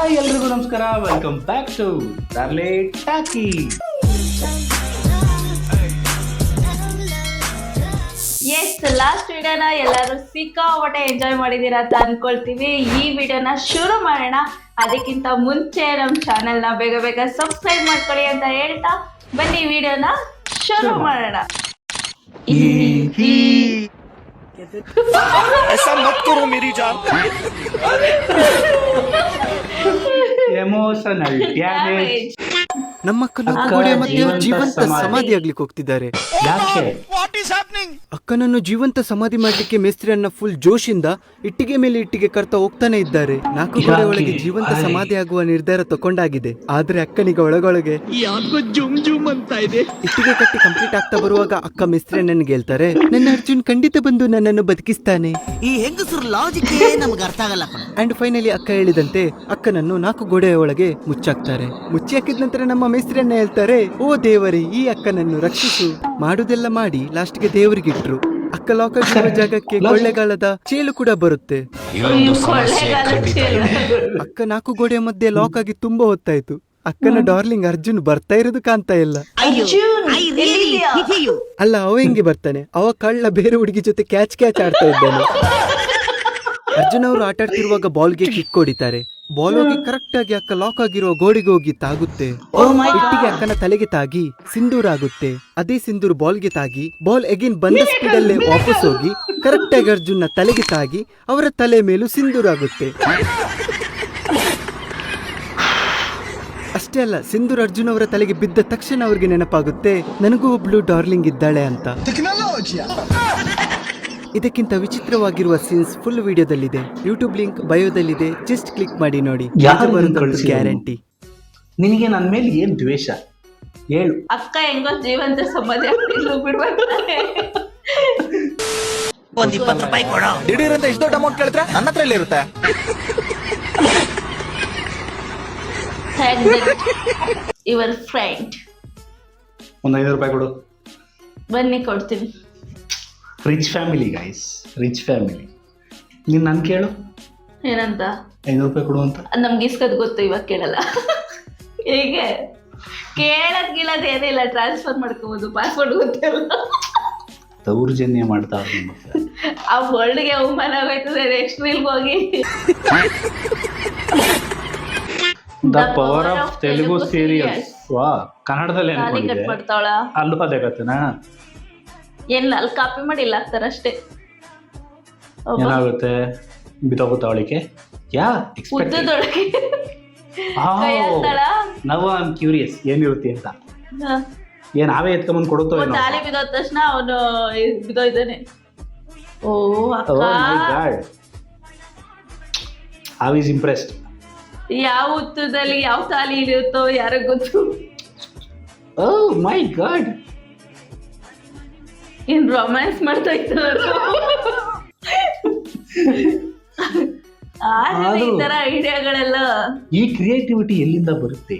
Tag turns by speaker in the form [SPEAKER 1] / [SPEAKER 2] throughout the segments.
[SPEAKER 1] Hi ಎಲ್ರಿಗೂ ನಮಸ್ಕಾರ, welcome back to Tarle talkie.
[SPEAKER 2] Last ವಿಡಿಯೋನ ಎಲ್ಲರೂ ಸಿಕ್ಕಾಪಟ್ಟೆ ಎಂಜಾಯ್ ಮಾಡಿದ್ದೀರಾ ಅಂತ ಅನ್ಕೊಳ್ತೀವಿ. ಈ ವಿಡಿಯೋನ ಶುರು ಮಾಡೋಣ. ಅದಕ್ಕಿಂತ ಮುಂಚೆ ನಮ್ಮ ಚಾನೆಲ್ನ ಬೇಗ ಬೇಗ ಸಬ್ಸ್ಕ್ರೈಬ್ ಮಾಡ್ಕೊಳ್ಳಿ ಅಂತ ಹೇಳ್ತಾ ಬನ್ನಿ ವಿಡಿಯೋನ ಶುರು ಮಾಡೋಣ.
[SPEAKER 3] ऐसा मत करो मेरी जान.
[SPEAKER 1] Emotional damage.
[SPEAKER 4] ನಮ್ಮ ಅಕ್ಕನ ಗೋಡೆಯ ಮಧ್ಯೆ ಜೀವಂತ ಸಮಾಧಿ ಆಗ್ಲಿಕ್ಕೆ ಹೋಗ್ತಿದ್ದಾರೆ.
[SPEAKER 1] ಯಾಕೆ?
[SPEAKER 3] What is happening?
[SPEAKER 4] ಅಕ್ಕನನ್ನು ಜೀವಂತ ಸಮಾಧಿ ಮಾಡ್ಲಿಕ್ಕೆ ಮೇಸ್ತ್ರಿಯನ್ನ ಫುಲ್ ಜೋಶಿಂದ ಇಟ್ಟಿಗೆ ಮೇಲೆ ಇಟ್ಟಿಗೆ ಕರ್ತಾ ಹೋಗ್ತಾನೆ ಇದ್ದಾರೆ. 4 ಗೋಡೆ ಒಳಗೆ ಜೀವಂತ ಸಮಾಧಿ ಆಗುವ ನಿರ್ಧಾರ ತಗೊಂಡಾಗಿದೆ. ಆದ್ರೆ ಅಕ್ಕನಿಗೆ ಒಳಗೊಳಗೆ ಯಾಕೋ ಜುಮ್ ಜುಮ್ ಅಂತ ಇದೆ. ಇಟ್ಟಿಗೆ ಕಟ್ಟಿ ಕಂಪ್ಲೀಟ್ ಆಗ್ತಾ ಬರುವಾಗ ಅಕ್ಕ ಮೇಸ್ತ್ರಿಯನ್ನ ಹೇಳ್ತಾರೆ, ನನ್ನ ಅರ್ಜುನ್ ಖಂಡಿತ ಬಂದು ನನ್ನನ್ನು ಬದುಕಿಸ್ತಾನೆ.
[SPEAKER 5] ಈ ಹೆಂಗಸರು ಲಾಜಿಕ್ ನಮ್ಗೆ ಅರ್ಥ ಆಗಲ್ಲ.
[SPEAKER 4] ಅಂಡ್ ಫೈನಲಿ ಅಕ್ಕ ಹೇಳಿದಂತೆ ಅಕ್ಕನನ್ನು 4 ಗೋಡೆಯ ಒಳಗೆ ಮುಚ್ಚಾಕ್ತಾರೆ. ಮುಚ್ಚಿ ಹಾಕಿದ ನಂತರ ನಮ್ಮ ಮೇಸ್ತ್ರಿಯನ್ನ ಹೇಳ್ತಾರೆ, ಓ ದೇವರೇ, ಈ ಅಕ್ಕನನ್ನು ರಕ್ಷಿಸು. ಮಾಡುದೆಲ್ಲ ಮಾಡಿ ಲಾಸ್ಟ್ಗೆ ದೇವರಿಗಿಟ್ರು. ಅಕ್ಕ ಲಾಕ್ ಆಗಿರುವ ಜಾಗಕ್ಕೆ ಕೊಳ್ಳೆಗಾಲದ ಚೇಳು ಕೂಡ ಬರುತ್ತೆ. ಅಕ್ಕ 4 ಗೋಡೆಯ ಮಧ್ಯೆ ಲಾಕ್ ಆಗಿ ತುಂಬಾ ಹೊತ್ತಾಯ್ತು. ಅಕ್ಕನ ಡಾರ್ಲಿಂಗ್ ಅರ್ಜುನ್ ಬರ್ತಾ ಇರೋದು ಕಾಣ್ತಾ ಇಲ್ಲ. ಅಲ್ಲ, ಅವ ಹೆಂಗೆ ಬರ್ತಾನೆ? ಅವ ಕಳ್ಳ ಬೇರೆ ಹುಡುಗಿ ಜೊತೆ ಕ್ಯಾಚ್ ಆಡ್ತಾ ಇದ್ದಾನೆ. ಅರ್ಜುನ್ ಅವರು ಆಟ ಆಡ್ತಿರುವಾಗ ಬಾಲ್ಗೆ ಕಿಕ್ ಹೊಡಿತಾರೆ. ಬಾಲ್ ಹೋಗಿ ಕರೆಕ್ಟ್ ಆಗಿ ಅಕ್ಕ ಲಾಕ್ ಆಗಿರುವ ಗೋಡೆಗೆ ಹೋಗಿ ತಾಗುತ್ತೆ. ಇಟ್ಟಿಗೆ ಅಕ್ಕನ ತಲೆಗೆ ತಾಗಿ ಸಿಂಧೂರ್ ಆಗುತ್ತೆ. ಅದೇ ಸಿಂಧೂರ್ ಬಾಲ್ಗೆ ತಾಗಿ ಬಾಲ್ ಎಗೇನ್ ಬಂದ ಸ್ಪೀಡ್ ಅಲ್ಲೇ ವಾಪಸ್ ಹೋಗಿ ಕರೆಕ್ಟ್ ಆಗಿ ಅರ್ಜುನ್ ನ ತಲೆಗೆ ತಾಗಿ ಅವರ ತಲೆ ಮೇಲೂ ಸಿಂಧೂರ್ ಆಗುತ್ತೆ. ಅಷ್ಟೇ ಅಲ್ಲ, ಸಿಂಧೂರ್ ಅರ್ಜುನ್ ಅವರ ತಲೆಗೆ ಬಿದ್ದ ತಕ್ಷಣ ಅವ್ರಿಗೆ ನೆನಪಾಗುತ್ತೆ, ನನಗೂ ಒಬ್ಳು ಡಾರ್ಲಿಂಗ್ ಇದ್ದಾಳೆ ಅಂತ. ಇದಕ್ಕಿಂತ ವಿಚಿತ್ರವಾಗಿರುವ ಸೀನ್ಸ್ ಫುಲ್ ವಿಡಿಯೋದಲ್ಲಿದೆ. ಯೂಟ್ಯೂಬ್ ಲಿಂಕ್ ಬಯೋದಲ್ಲಿದೆ, ಜಸ್ಟ್ ಕ್ಲಿಕ್ ಮಾಡಿ ನೋಡಿ. ಗ್ಯಾರಂಟಿ.
[SPEAKER 1] ನಿನಗೆ ನನ್ನ ಮೇಲೆ ಏನ್ ದ್ವೇಷ ಹೇಳು?
[SPEAKER 2] ಅಕ್ಕ ಹೆಂಗೋ ಜೀವಂತ ಸಮಾಧಿ ಬಿಡ್ಬೇಕಾದ್ರೆ
[SPEAKER 5] ಒಂದ್ 20 ರೂಪಾಯಿ ಕೊಡೋ.
[SPEAKER 3] ದಿಢೀರ್ ಅಂತ ಇಷ್ಟು ದೊಡ್ಡ ಅಮೌಂಟ್ ಕೇಳಿದ್ರೆ ನನ್ನ ಹತ್ರ ಇರುತ್ತೆ.
[SPEAKER 2] Your friend.
[SPEAKER 1] ಒಂದು 500 ರೂಪಾಯಿ ಕೊಡು.
[SPEAKER 2] ಬನ್ನಿ ಕೊಡ್ತೀನಿ.
[SPEAKER 1] Rich family guys, rich family. ನೀನ್ ನನ್ ಕೇಳು,
[SPEAKER 2] ಏನಂತ?
[SPEAKER 1] 500 ರೂಪಾಯಿ ಕೊಡು ಅಂತ.
[SPEAKER 2] ನಮ್ಗೆ ಇಸ್ಕದ್ ಗೊತ್ತು, ಇವಾಗ ಕೇಳಲ್ಲ. ಹೇಗೆ ಕೇಳದ್ ಗೀಳದ್ ಏನಿಲ್ಲ, ಟ್ರಾನ್ಸ್ಫರ್ ಮಾಡ್ಕೋಬಹುದು. ಪಾಸ್ವರ್ಡ್ ಗೊತ್ತಿಲ್ಲ.
[SPEAKER 1] ದೌರ್ಜನ್ಯ ಮಾಡ್ತಾ
[SPEAKER 2] ಆ ವರ್ಲ್ಡ್ಗೆ ಅವಮಾನ ಆಗೋಯ್ತದೆ. ನೆಕ್ಸ್ಟ್ ರೀಲ್ಗೆ ಹೋಗಿ
[SPEAKER 1] the power of Telugu serials. ವಾ, ಕನ್ನಡದಲ್ಲಿ
[SPEAKER 2] ಕಟ್ ಮಾಡ್ತಾವಳ.
[SPEAKER 1] ಅಲ್ಲೂ ಅದೇ ಕತೆನಾ?
[SPEAKER 2] ಏನಿಲ್ಲ, ಅಲ್ಲಿ ಕಾಪಿ ಮಾಡಿ ಇಲ್ಲ ಹಾಕ್ತಾರಷ್ಟೇ.
[SPEAKER 1] ಏನಾಗುತ್ತೆ? ಬಿತ್ತೋಗುತ್ತಾವಳಿಕೆ ಯಾ ಎಕ್ಸ್ಪೆಕ್ಟ್.
[SPEAKER 2] ಉದ್ದದೊಳಗೆ
[SPEAKER 1] ನಾವು ಐ ಆಮ್ ಕ್ಯೂರಿಯಸ್ ಏನಿರುತ್ತೆ ಅಂತ. ಏನ್ ನಾವೇ ಎತ್ಕೊಂಬಂದು ಕೊಡುತ್ತೋ?
[SPEAKER 2] ತಾಲಿ ಬಿದ್ದೋದ ತಕ್ಷಣ ಅವನು ಬಿದ್ದೋಯ್ತಾನೆ. ಓ ಅಕ್ಕ,
[SPEAKER 1] ಐ ವಾಸ್ ಇಂಪ್ರೆಸ್ಡ್.
[SPEAKER 2] ಯಾವ ಉತ್ತದಲ್ಲಿ ಯಾವ ತಾಲಿ ಇಳಿಯುತ್ತೋ ಯಾರಿಗ ಗೊತ್ತು.
[SPEAKER 1] ಓ ಮೈ ಗಾಡ್,
[SPEAKER 2] ಏನ್ ರೊಮ್ಯಾನ್ಸ್ ಮಾಡ್ತಾ ಇದ್ದಾರೆ. ಈ ತರ ಐಡಿಯಾಗಳೆಲ್ಲ,
[SPEAKER 1] ಈ ಕ್ರಿಯೇಟಿವಿಟಿ ಎಲ್ಲಿಂದ ಬರುತ್ತೆ?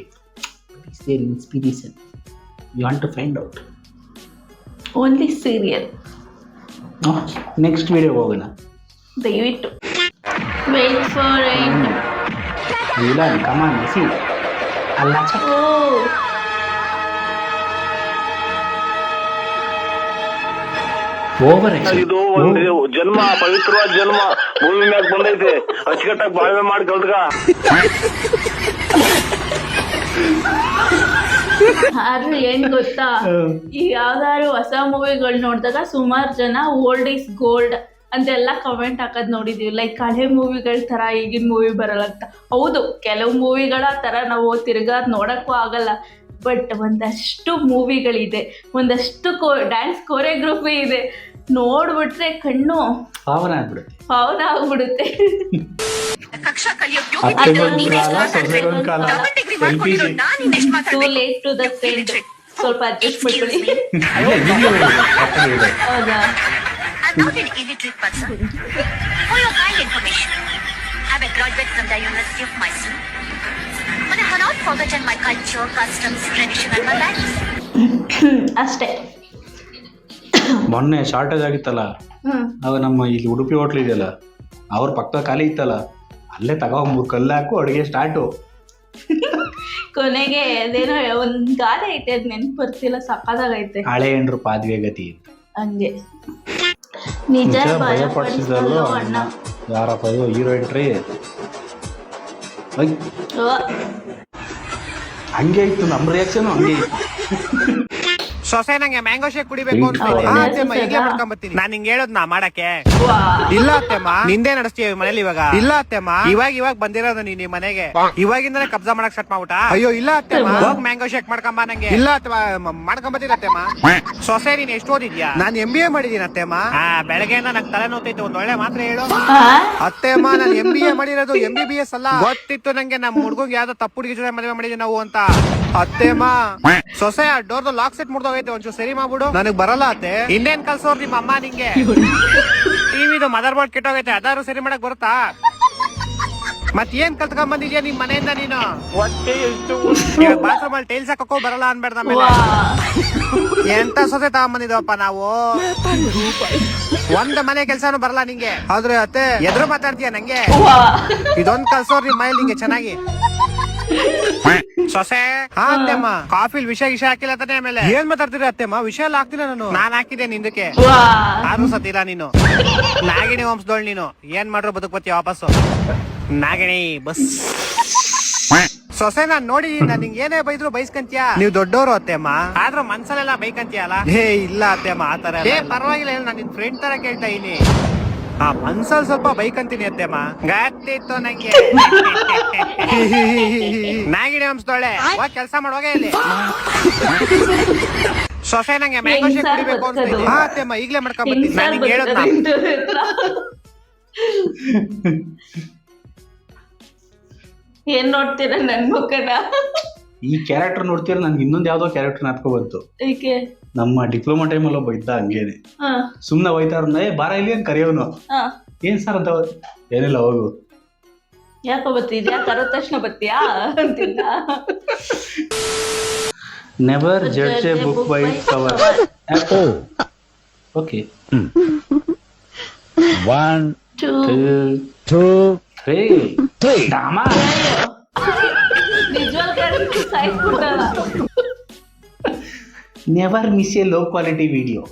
[SPEAKER 1] Inspiration you want to find out.
[SPEAKER 2] Only serial.
[SPEAKER 1] Next video ಹೋಗೋಣ.
[SPEAKER 2] ದಯವಿಟ್ಟು ವೇಟ್ ಫಾರ್ ಎಂಡ್.
[SPEAKER 1] ಇಲ್ಲ, ಕಮ್ ಆನ್ ಸಿ. ಅಲ್ಲ, ಓವರ್
[SPEAKER 6] ಇದು ಒಂದು ಜನ್ಮ, ಪವಿತ್ರವಾದ ಜನ್ಮ ಭೂಮಿ ಮ್ಯಾಗ ಬಂದೈತೆ. ಅಚ್ಚುಕಟ್ಟಾಗಿ ಬಾಳ್ವೆ ಮಾಡಿ ಕಲ್ತ್ಗ.
[SPEAKER 2] ಆದ್ರೆ ಏನ್ ಗೊತ್ತಾ, ಈ ಯಾವ್ದಾದ್ರು ಹೊಸ ಮೂವಿಗಳು ನೋಡಿದಾಗ ಸುಮಾರು ಜನ ಓಲ್ಡ್ ಈಸ್ ಗೋಲ್ಡ್ ಅಂತೆಲ್ಲ ಕಮೆಂಟ್ ಹಾಕೋದ್ ನೋಡಿದೀವಿ. ಲೈಕ್ ಹಳೆ ಮೂವಿಗಳ ತರ ಈಗಿನ ಮೂವಿ ಬರಲ್ಲ ಅಂತ. ಹೌದು, ಕೆಲವು ಮೂವಿಗಳ ತರ ನಾವು ತಿರ್ಗಾ ನೋಡಕ್ಕೂ ಆಗಲ್ಲ. ಬಟ್ ಒಂದಷ್ಟು ಮೂವಿಗಳಿದೆ, ಒಂದಷ್ಟು ಡ್ಯಾನ್ಸ್ ಕೋರಿಯೋಗ್ರಫಿ ಇದೆ. ನೋಡ್ಬಿಟ್ರೆ ಕಣ್ಣು ಪಾವನ ಆಗ್ಬಿಡುತ್ತೆ. Too late to the friend. ಸ್ವಲ್ಪ ಅಡ್ಜಸ್ಟ್ ಮಾಡ್ಕೊಳ್ಳಿ. ಹೌದಾ?
[SPEAKER 7] I'm not an illiterate person. For your kind information, I'm a graduate from the University of Mysore. But I have not forgotten my culture, customs, tradition and my values.
[SPEAKER 2] ಅಷ್ಟೇ.
[SPEAKER 1] ಮೊನ್ನೆ shortage ಆಗಿತ್ತಲ್ಲ, ಅವಾಗ ನಮ್ಮ ಇಲ್ಲಿ Udupi hotel ಇದೆಯಲ್ಲ, ಅವ್ರ ಪಕ್ಕ ಖಾಲಿ ಇತ್ತಲ್ಲ, ಅಲ್ಲೇ ತಗೋ 3 ಕಲ್ಲು ಹಾಕು, ಅಡುಗೆ ಸ್ಟಾರ್ಟು.
[SPEAKER 2] ಕೊನೆಗೆ ಅದೇನೋ ಒಂದ್ ಗಾದೆ ಐತೆ, ಅದ್ ನೆನ್ಪು ಬರ್ತಿಲ್ಲ, ಸಕ್ಕದಾಗೈತೆ.
[SPEAKER 1] ಹಳೆ ಹೆಂಡ್ರು ಪಾದ್ವೆ ಗತಿ ಅಂತ.
[SPEAKER 2] ಹಂಗೆ ನಿಜ ಭಯ ಪಡಿಸಲು ಅಣ್ಣ.
[SPEAKER 1] ಯಾರಪ್ಪ ಇದು ಹೀರೋ ಎಂಟ್ರಿ? ಹಂಗೆ ಇತ್ತು ನಮ್ಮ ರಿಯಾಕ್ಷನ್, ಹಂಗೆ ಇತ್ತು.
[SPEAKER 3] ಸೊಸೆ ನಂಗೆ ಮ್ಯಾಂಗೋ ಶೇಕ್ ಕುಡಿಬೇಕು ಅನ್ಸ್ತಿದೆ. ಅತ್ತೆಮ್ಮ ಈಗಲೇ ಮಾಡ್ಕೊಂಬತ್ತೀನಿ. ನಾನ್ ನಿಂಗೆ ಹೇಳೋದ್ ನಾ ಮಾಡಕ್ಕೆ. ಇಲ್ಲ ಅತ್ತೆಮ್ಮ, ನಿಂದೇ ನಡೆಸ್ತೀವಿ ಮನೇಲಿ ಇವಾಗ. ಇಲ್ಲ ಅತ್ತೆಮ್ಮ, ಇವಾಗ ಬಂದಿರೋದು ನೀನ್ ಈ ಮನೆಗೆ, ಇವಾಗಿಂದಾನೆ ಕಬ್ಜಾ ಮಾಡಕ್ ಸ್ಟಾರ್ಟ್ ಮಾಡ್ಬಿಟ್ಟ. ಅಯ್ಯೋ ಇಲ್ಲ ಅತ್ತೆಮ್ಮ, ಹೋಗ್ ಮ್ಯಾಂಗೋ ಶೇಕ್ ಮಾಡ್ಕೊಂಬ ನಂಗೆ. ಇಲ್ಲ ಅತ್ತೆಮ್ಮ, ಮಾಡ್ಕೊಂಬತ್ತೀನಿ ಅತ್ತೆಮ್ಮ. ಸೊಸೆ ನೀನ್ ಎಷ್ಟು ಓದಿದ್ಯಾ? ನಾನ್ MBA ಮಾಡಿದೀನಿ ಅತ್ತೆಮ್ಮ. ಬೆಳಗ್ಗೆಯಿಂದ ನಂಗೆ ತಲೆ ನೋತೈತೆ, ಒಂದ್ ಒಳ್ಳೆ ಮಾತ್ರ ಹೇಳು. ಅತ್ತೆಮ್ಮ, ನಾನ್ MBA ಮಾಡಿರೋದು MBBS ಅಲ್ಲ. ಗೊತ್ತಿತ್ತು ನಂಗೆ ನಮ್ಮ ಹುಡುಗ ಯಾವ್ದೋ ತಪ್ಪು ಹುಡುಗಿ ಜೊತೆ ಮದುವೆ ಮಾಡಿದ್ವಿ ನಾವು ಅಂತ. ಅತ್ತೆಮ್ಮ, ಸೊಸೆ ಡೋರ್ದು ಲಾಕ್ ಸೆಟ್ ಮುಡ್ದೋಗೈತೆ, ಒಂಚೂರು ಸರಿ ಮಾಡ್ಬಿಡು. ನನಗ್ ಬರಲ್ಲ ಅತ್ತೆ. ಇನ್ನೇನ್ ಕಲ್ಸೋರ್ ನಿಮ್ಮ ಅಮ್ಮ ನಿಂಗೆ? ಟಿವಿದು ಮದರ್ ಬೋರ್ಡ್ ಕೆಟ್ಟೋಗೈತೆ, ಅದಾರು ಸರಿ ಮಾಡಕ್ ಬರುತ್ತಾ? ಮತ್ ಏನ್ ಕಲ್ತ್ಕೊಂಡ್ ಬಂದಿದ್ಯಾ ನಿಮ್ ಮನೆಯಿಂದ ನೀನು? ಬಾತ್ರೂಮ್ ಅಲ್ಲಿ ಟೈಲ್ಸ್ ಹಾಕೋ ಬರಲ್ಲ ಅನ್ಬೇಡ್ದ ಮೇಲೆ. ಎಂತ ಸೊಸೆ ತಗೊಂಬಂದಿದ್ವಪ್ಪ ನಾವು. ಒಂದ್ ಮನೆ ಕೆಲ್ಸಾನು ಬರಲ್ಲ ನಿಂಗೆ. ಆದ್ರೆ ಅತ್ತೆ ಎದುರು ಮಾತಾಡ್ತೀಯ ನಂಗೆ. ಇದೊಂದ್ ಕಲ್ಸೋರ್ ನಿಮ್ ಮನೇಲಿ ನಿಂಗೆ ಚೆನ್ನಾಗಿ. ಸೊಸೆ, ಹಾ ಅತ್ತೆಮ್ಮ, ಕಾಫಿಲ್ ವಿಷ ಹಾಕಿಲ್ಲ ತಾನೆ? ಆಮೇಲೆ ಏನ್ ಮಾತಾಡ್ತೀರಿ ಅತ್ತೆಮ್ಮ? ವಿಷಯ ಎಲ್ಲ ಹಾಕ್ತಿಲ್ಲ ನಾನ್ ಹಾಕಿದ್ದೆ ನಿಂದಕ್ಕೆ. ಆದ್ರೂ ಸತ್ತಿಲ್ಲ ನೀನು. ನಾಗಿಣಿ ವಂಶದೋಳ್ ನೀನು. ಏನ್ ಮಾಡ್ರು ಬದುಕ್ಬತ್ತಿ ವಾಪಸ್ಸು. ನಾಗಿಣಿ ಬಸ್. ಸೊಸೆ ನಾನ್ ನೋಡಿ ನಾನ್ ನಿಂಗೆ ಏನೇ ಬೈದ್ರು ಬೈಸ್ಕಂತೀಯ. ನೀವು ದೊಡ್ಡವರು ಅತ್ತೆಮ್ಮ, ಆದ್ರೂ ಮನ್ಸಲ್ಲೆಲ್ಲ ಬೈಕಂತೀಯಲ್ಲ. ಹೇ ಇಲ್ಲ ಅತ್ತೆಮ್ಮ, ಆತರ ಪರವಾಗಿಲ್ಲ, ನಾನ್ ನಿನ್ ಫ್ರೆಂಡ್ ತರ ಕೇಳ್ತಾ ಇದೀನಿ. ಮನ್ಸಲ್ ಸ್ವಲ್ಪ ಬೈಕಂತೀನಿ ಅತ್ತೆಮ್ಮ. ಗತ್ತಿತ್ತು ನಂಗೆ. ನಾಗಿಣಿ ವಂಶದೊಳೆ, ಕೆಲ್ಸ ಮಾಡುವಾಗ ಇಲ್ಲಿ. ಸೊಸೆ ನಂಗೆ ಮ್ಯಾಂಗೋ ಶೇಕ್ ಕುಡಿಬೇಕು ಅನ್ಸ್ತಿದೆ. ಹಾ ಅತ್ತೆಮ್ಮ, ಈಗ್ಲೇ ಮಾಡ್ಕೊಂಡ್ಬರ್ತೀನಿ. ನಾನು ನಿಂಗೆ ಹೇಳೋದ್
[SPEAKER 2] ಏನ್ ನೋಡ್ತೀರ ನನ್ ಮುಖನ?
[SPEAKER 1] ಈ ಕ್ಯಾರೆಕ್ಟರ್ ನೋಡ್ತೀರ, ನನ್ಗೆ ಇನ್ನೊಂದ್ ಯಾವ್ದೋ ಕ್ಯಾರೆಕ್ಟರ್ ನಾಟ್ಕೊ ಬಂತು.
[SPEAKER 2] ಏಕೆ?
[SPEAKER 1] ನಮ್ಮ ಡಿಪ್ಲೊಮಾ ಟೈಮಲ್ಲಿ ಒಬ್ಬ ಇದ್ದ ಹಂಗೇನೆ. ಸುಮ್ನೆ ಹೋಯ್ತಾರ, ಬಾರ ಇಲ್ಲಿ ಅಂತ ಕರೆಯೋನು. ಏನ್ ಸರ್ ಅಂತ, ಏನಿಲ್ಲ ಹೋಗು.
[SPEAKER 2] ಯಾಕೋ ಬತ್ತಿದ್ಯಾ? ಕರೆದ ತಕ್ಷಣ ಬತ್ತೀಯಾ ಅಂತಿದ್ದ.
[SPEAKER 1] Never judge a book by its cover. Okay, 1 2 3 drama.
[SPEAKER 2] ನಿಜವಾದ ಕ್ಯಾರೆಕ್ಟರ್ ಸಾಯಿಸ್ಬಿಟ್ಟಲ್ಲ.
[SPEAKER 1] Never miss a low quality video,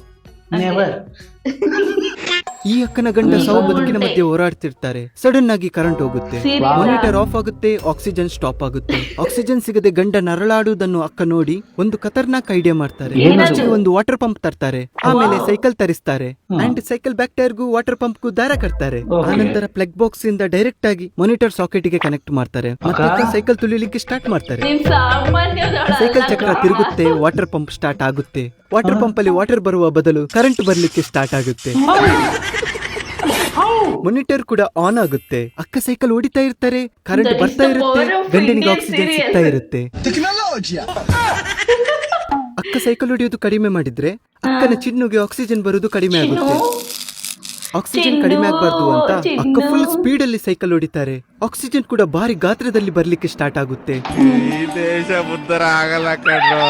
[SPEAKER 1] never.
[SPEAKER 4] ಈ ಅಕ್ಕನ ಗಂಡ ಸಾವು ಬದುಕಿನ ಮಧ್ಯೆ ಹೋರಾಡ್ತಿರ್ತಾರೆ. ಸಡನ್ ಆಗಿ ಕರೆಂಟ್ ಹೋಗುತ್ತೆ, ಮಾನಿಟರ್ ಆಫ್ ಆಗುತ್ತೆ, ಆಕ್ಸಿಜನ್ ಸ್ಟಾಪ್ ಆಗುತ್ತೆ. ಆಕ್ಸಿಜನ್ ಸಿಗದೆ ಗಂಡ ನರಳಾಡುವುದನ್ನು ಅಕ್ಕ ನೋಡಿ ಒಂದು ಖತರ್ನಾಕ್ ಐಡಿಯಾ ಮಾಡ್ತಾರೆ. ಒಂದು ವಾಟರ್ ಪಂಪ್ ತರ್ತಾರೆ, ಆಮೇಲೆ ಸೈಕಲ್ ತರಿಸ್ತಾರೆ, ಅಂಡ್ ಸೈಕಲ್ ಬ್ಯಾಕ್ ಟೈರ್ ಗೂ ವಾಟರ್ ಪಂಪ್ ಗೂ ದಾರ ಕಟ್ತಾರೆ. ಆನಂತರ ಪ್ಲಗ್ ಬಾಕ್ಸ್ ಇಂದ ಡೈರೆಕ್ಟ್ ಆಗಿ ಮಾನಿಟರ್ ಸಾಕೆಟ್ ಗೆ ಕನೆಕ್ಟ್ ಮಾಡ್ತಾರೆ. ಮತ್ತೆ ಸೈಕಲ್ ತುಳಿಲಿಕ್ಕೆ ಸ್ಟಾರ್ಟ್ ಮಾಡ್ತಾರೆ. ಸೈಕಲ್ ಚಕ್ರ ತಿರುಗುತ್ತೆ, ವಾಟರ್ ಪಂಪ್ ಸ್ಟಾರ್ಟ್ ಆಗುತ್ತೆ. ವಾಟರ್ ಪಂಪ್ ಅಲ್ಲಿ ವಾಟರ್ ಬರುವ ಬದಲು ಕರೆಂಟ್ ಬರ್ಲಿಕ್ಕೆ ಸ್ಟಾರ್ಟ್ ಆಗುತ್ತೆ. ಮಾನಿಟರ್ ಕೂಡ ಆನ್ ಆಗುತ್ತೆ. ಅಕ್ಕ ಸೈಕಲ್ ಓಡಿತಾ ಇರ್ತಾರೆ, ಕರೆಂಟ್ ಬರ್ತಾ ಇರುತ್ತೆ, ಗಂಡನಿಗೆ ಆಕ್ಸಿಜನ್ ಸಿಗ್ತಾ ಇರುತ್ತೆ. ಅಕ್ಕ ಸೈಕಲ್ ಹೊಡೆಯೋದು ಕಡಿಮೆ ಮಾಡಿದ್ರೆ ಅಕ್ಕನ ಚಿನ್ನುಗೆ ಆಕ್ಸಿಜನ್ ಬರುವುದು ಕಡಿಮೆ ಆಗುತ್ತೆ. ಆಕ್ಸಿಜನ್ ಕಡಿಮೆ ಆಗಬಾರ್ದು ಅಂತ ಅಕ್ಕ ಫುಲ್ ಸ್ಪೀಡ್ ಅಲ್ಲಿ ಸೈಕಲ್ ಹೊಡಿತಾರೆ. ಆಕ್ಸಿಜನ್ ಕೂಡ ಭಾರಿ ಗಾತ್ರದಲ್ಲಿ ಬರ್ಲಿಕ್ಕೆ ಸ್ಟಾರ್ಟ್ ಆಗುತ್ತೆ.
[SPEAKER 3] ಈ ದೇಶ ಉದ್ಧಾರ ಆಗಲ್ಲ ಕಣ್ರೋ,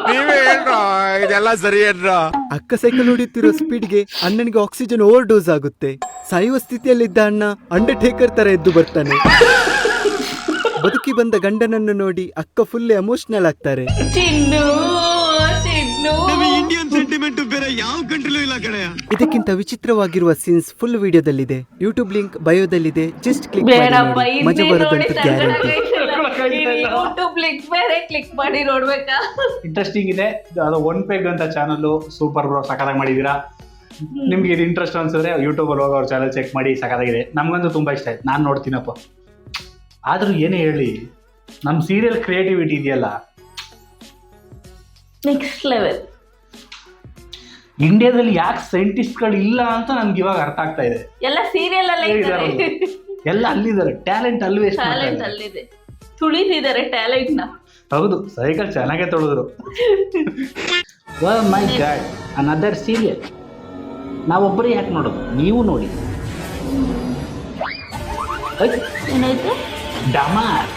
[SPEAKER 3] ನೀವೇ ಹೇಳ್ರೋ, ಇದೆಲ್ಲ ಸರಿ ಏನ್ರೋ?
[SPEAKER 4] ಅಕ್ಕ ಸೈಕಲ್ ಹೊಡಿತಿರೋ ಸ್ಪೀಡ್ಗೆ ಅಣ್ಣನಿಗೆ ಆಕ್ಸಿಜನ್ ಓವರ್ ಡೋಸ್ ಆಗುತ್ತೆ. ಸಾಯುವ ಸ್ಥಿತಿಯಲ್ಲಿದ್ದ ಅಣ್ಣ ಅಂಡರ್ಟೇಕರ್ ತರ ಎದ್ದು ಬರ್ತಾನೆ. ಬದುಕಿ ಬಂದ ಗಂಡನನ್ನು ನೋಡಿ ಅಕ್ಕ ಫುಲ್ ಎಮೋಷನಲ್ ಆಗ್ತಾರೆ. ಇದಕ್ಕಿಂತ ವಿಚಿತ್ರವಾಗಿರುವ ಸೀನ್ಸ್ ಫುಲ್ ವಿಡಿಯೋದಲ್ಲಿದೆ. ಯೂಟ್ಯೂಬ್ ಲಿಂಕ್ ಬಯೋದಲ್ಲಿದೆ, ಜಸ್ಟ್ ಕ್ಲಿಕ್ ಮಾಡಿ. ಮಜಾ ಬರೋದಂತೂ ಗ್ಯಾರಂಟಿ.
[SPEAKER 2] ಯೂಟ್ಯೂಬ್ ಲಿಂಕ್ ಬೇರೆ ಕ್ಲಿಕ್ ಮಾಡಿ ನೋಡ್ಬೇಕಾ?
[SPEAKER 1] ಇಂಟ್ರೆಸ್ಟಿಂಗ್ ಇದೆ. ಅದು ಒನ್ ಪೆಗ್ ಅಂತ ಚಾನಲ್, ಸೂಪರ್ ಬ್ರೋ, ಸಖತ್ತಾಗಿ ಮಾಡಿದೀರಾ. ನಿಮ್ಗೆ ಇದು ಇಂಟ್ರೆಸ್ಟ್ ಅನ್ಸಿದ್ರೆ ಯೂಟ್ಯೂಬ್ ಅಲ್ಲಿ ಹೋಗಿ ಅವ್ರ ಚಾನಲ್ ಚೆಕ್ ಮಾಡಿ, ಸಖತ್ತಾಗಿದೆ. ನಮ್ಗಂತೂ ತುಂಬಾ ಇಷ್ಟ ಆಯ್ತು, ನಾನು ನೋಡ್ತೀನಪ್ಪ. ಆದ್ರೂ ಏನೇ ಹೇಳಿ, ನಮ್ ಸೀರಿಯಲ್ ಕ್ರಿಯೇಟಿವಿಟಿ ಇದೆಯಲ್ಲ,
[SPEAKER 2] ನೆಕ್ಸ್ಟ್ ಲೆವೆಲ್.
[SPEAKER 1] ಇಂಡಿಯಾದಲ್ಲಿ ಯಾಕೆ ಸೈಂಟಿಸ್ಟ್ಗಳು ಇಲ್ಲ ಅಂತ ನನ್ಗೆ ಇವಾಗ ಅರ್ಥ ಆಗ್ತಾ ಇದೆ.
[SPEAKER 2] ಎಲ್ಲ ಸೀರಿಯಲ್ ಅಲ್ಲೇ ಇದ್ದಾರೆ,
[SPEAKER 1] ಎಲ್ಲ ಅಲ್ಲಿದ್ದಾರೆ. ಟ್ಯಾಲೆಂಟ್ ಅಲ್ವೇ,
[SPEAKER 2] ಟ್ಯಾಲೆಂಟ್ ಅಲ್ಲಿದೆ, ತುಳಿತಿದ್ದಾರೆ ಟ್ಯಾಲೆಂಟ್ ನ.
[SPEAKER 1] ಹೌದು, ಸೈಕಲ್ ಚೆನ್ನಾಗೇ ತೊಳೆದ್ರು. My god, another serial. ನಾವೊಬ್ಬರೇ ಯಾಕೆ ನೋಡೋದು, ನೀವು ನೋಡಿ.
[SPEAKER 2] ಏನಾಯ್ತು?
[SPEAKER 1] ಡಮಾರ್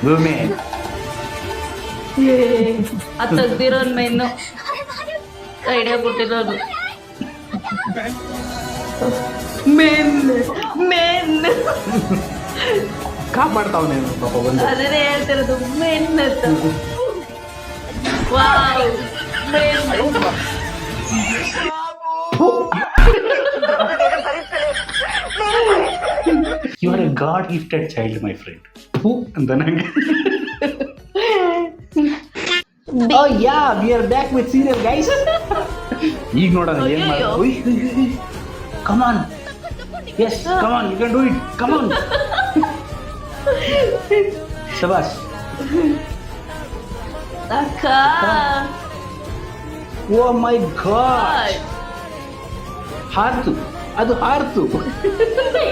[SPEAKER 1] ವುಮೆನ್.
[SPEAKER 2] ಅದು ತೆಗ್ದಿರೋನ್ ಮೇನು ಐಡಿಯಾ ಕೊಟ್ಟಿರೋದು. ಮೆನ್ ಮೆನ್
[SPEAKER 1] ಕಾಪಾಡ್ತಾವನೆ ಪಾಪ ಬಂದು.
[SPEAKER 2] ಅದನ್ನೇ ಹೇಳ್ತಿರೋದು ಮೆನ್ ಅಂತ. Wow men.
[SPEAKER 1] You are a god gifted child my friend ಅಂತ ನಂಗೆ. Oh yeah, we are back with serial guys. ಈಗ ನೋಡೋಣ ಏನ್ ಮಾಡೋದು. Come on. Yes, come on, you can do it. Come on. ಶಬಾಷ್.
[SPEAKER 2] ಅಕ್ಕ.
[SPEAKER 1] Oh my god. ಹಾರ್ತು, ಅದು ಹಾರ್ತು.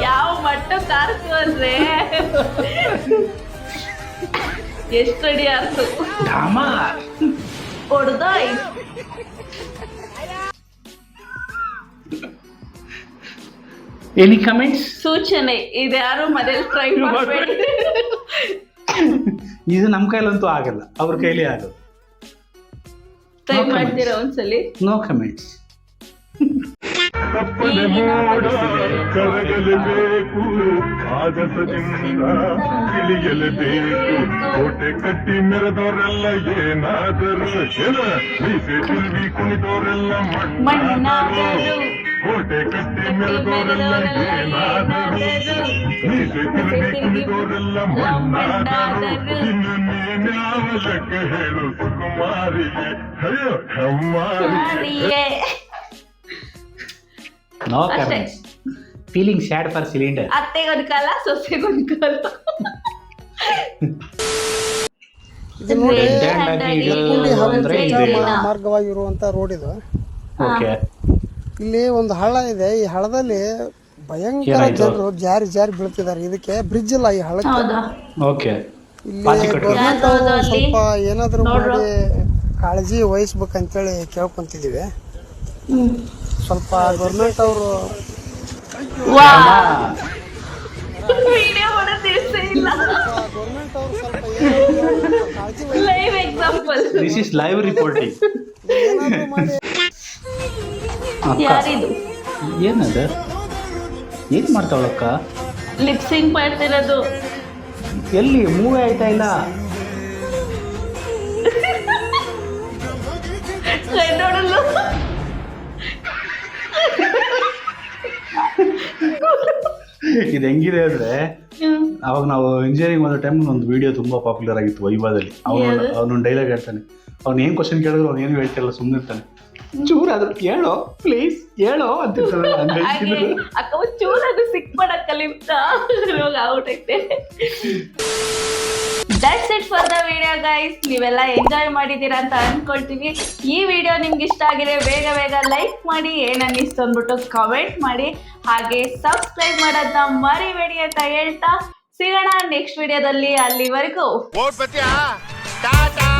[SPEAKER 2] ಯಾವ ಮಟ್ಟ ಕಾರ್ತು ಅಂದ್ರೆ ಎಷ್ಟು ಅಡಿ ಆರ್ತು.
[SPEAKER 1] ಢಮಾರ್.
[SPEAKER 2] ಹೊಡ್ದಾಯ್.
[SPEAKER 1] Any comments?
[SPEAKER 2] ಸೂಚನೆ, ಇದ್ಯಾರು ಮನೇಲಿ ಟ್ರೈ ಮಾಡಬೇಡಿ.
[SPEAKER 1] ಇದು ನಮ್ಮ ಕೈಲಂತೂ ಆಗಲ್ಲ, ಅವ್ರ ಕೈಲಿ ಆಗೋದು.
[SPEAKER 2] ಟ್ರೈ ಮಾಡ್ತೀರಾ ಒಂದ್ಸಲಿ?
[SPEAKER 1] No comments.
[SPEAKER 8] ಕರಗಲೇಬೇಕು, ಆಗಸದಿಂದ ತಿಳಿಯಲೇಬೇಕು. ಕೋಟೆ ಕಟ್ಟಿ ಮೆರೆದವರೆಲ್ಲ ಏನಾದರು, ಮೀಸೆ ತಿರುವಿ ಕುಣಿದವರೆಲ್ಲ ಮಣ್ಣಾದರು. ಕೋಟೆ ಕಟ್ಟಿ ಮೆರೆದವರೆಲ್ಲ ಏನಾದರು, ಮೀಸೆ ತಿರುವಿ ಕುಣಿದವರೆಲ್ಲ ಮಣ್ಣಾದರು. ಇನ್ನು ನೀನ್ಯಾವ ಲೆಕ್ಕ ಹೇಳು ಸುಕುಮಾರಿಗೆ, ಅಯ್ಯೋ ಹೆಮ್ಮಾರಿಗೆ.
[SPEAKER 1] No comments. Feeling sad for cylinder.
[SPEAKER 2] ಅತ್ತೆಗೊಂದು ಕಾಲ, ಸೊಸೆಗೊಂದು ಕಾಲ.
[SPEAKER 9] ಮಾರ್ಗವಾಗಿರುವಂತ ರೋಡ್ ಇದು.
[SPEAKER 1] ಓಕೆ.
[SPEAKER 9] ಇಲ್ಲಿ ಒಂದು ಹಳ್ಳ ಇದೆ. ಈ ಹಳ್ಳದಲ್ಲಿ ಭಯಂಕರ ಜನರು ಜಾರಿ ಜಾರಿ ಬೀಳ್ತಿದ್ದಾರೆ. ಇದಕ್ಕೆ ಬ್ರಿಡ್ಜ್ ಇಲ್ಲ ಈ ಹಳ್ಳಕ್ಕೆ.
[SPEAKER 2] ಹೌದಾ?
[SPEAKER 1] ಓಕೆ.
[SPEAKER 9] ಇಲ್ಲಿ ಗೌರ್ಮೆಂಟ್ ಅವರು ಸ್ವಲ್ಪ ಏನಾದ್ರು ಮಾಡಿ ಕಾಳಜಿ ವಹಿಸ್ಬೇಕಂತೇಳಿ ಕೇಳ್ಕೊಂತಿದೀವಿ. ಸ್ವಲ್ಪ ಗೌರ್ಮೆಂಟ್ ಅವರು
[SPEAKER 2] ವಿಡಿಯೋ ಮಾಡೋ ದಿವಸ ಇಲ್ಲ.
[SPEAKER 9] ಗೌರ್ಮೆಂಟ್ ಅವರು ಸ್ವಲ್ಪ ಕಾಳಜಿ
[SPEAKER 2] live example.
[SPEAKER 1] This is live reporting.
[SPEAKER 9] ಏನಾದ್ರು ಮಾಡಿ.
[SPEAKER 2] ಯಾರಿದು?
[SPEAKER 1] ಏನದ? ಏನ್ ಮಾಡ್ತಾವಳಕ್ಕ?
[SPEAKER 2] ಲಿಪ್ಸಿಂಗ್ ಮಾಡ್ತಿರೋದು.
[SPEAKER 1] ಎಲ್ಲಿ ಮೂವ್ ಆಯ್ತಾ ಇಲ್ಲ?
[SPEAKER 2] ನೋಡಲು
[SPEAKER 1] ಇದು ಹೆಂಗಿದೆ ಅಂದ್ರೆ, ಅವಾಗ ನಾವು ಇಂಜಿನಿಯರಿಂಗ್ ಒಂದು ಟೈಮ್ ಒಂದು ವಿಡಿಯೋ ತುಂಬಾ ಪಾಪ್ಯುಲರ್ ಆಗಿತ್ತು ವೈಭವದಲ್ಲಿ. ಅವನೊಂದು ಡೈಲಾಗ್ ಹೇಳ್ತಾನೆ. ಅವ್ನು ಏನ್ ಕ್ವಶನ್ ಕೇಳಿದ್ರು ಅವ್ನು ಏನು ಹೇಳ್ತಿರಲ್ಲ, ಸುಮ್ಮನೆ ಇರ್ತಾನೆ. ಚೂರಾದ್ರು ಹೇಳೋ ಪ್ಲೀಸ್ ಹೇಳೋ ಅಂತಿರ್ತಾನೆ.
[SPEAKER 2] ಅಕ್ಕ ಚೂರಾದ್ರು ಸಿಕ್ ಮಾಡಕ್ ಕಲಿತಾ ಔಟ್ ಐತೆ. That's it for the video guys. ನೀವೆಲ್ಲ ಎಂಜಾಯ್ ಮಾಡಿದ್ದೀರಾ ಅಂತ ಅನ್ಕೊಳ್ತೀವಿ. ಈ ವಿಡಿಯೋ ನಿಮ್ಗೆ ಇಷ್ಟ ಆಗಿದೆ ಬೇಗ ಬೇಗ ಲೈಕ್ ಮಾಡಿ, ಏನನ್ನಿಸ್ತು ಅಂದ್ಬಿಟ್ಟು ಕಮೆಂಟ್ ಮಾಡಿ, ಹಾಗೆ ಸಬ್ಸ್ಕ್ರೈಬ್ ಮಾಡೋದನ್ನ ಮರಿಬೇಡಿ ಅಂತ ಹೇಳ್ತಾ ಸಿಗೋಣ ನೆಕ್ಸ್ಟ್ ವಿಡಿಯೋದಲ್ಲಿ. ಅಲ್ಲಿವರೆಗೂ
[SPEAKER 3] ಟಾಟಾ.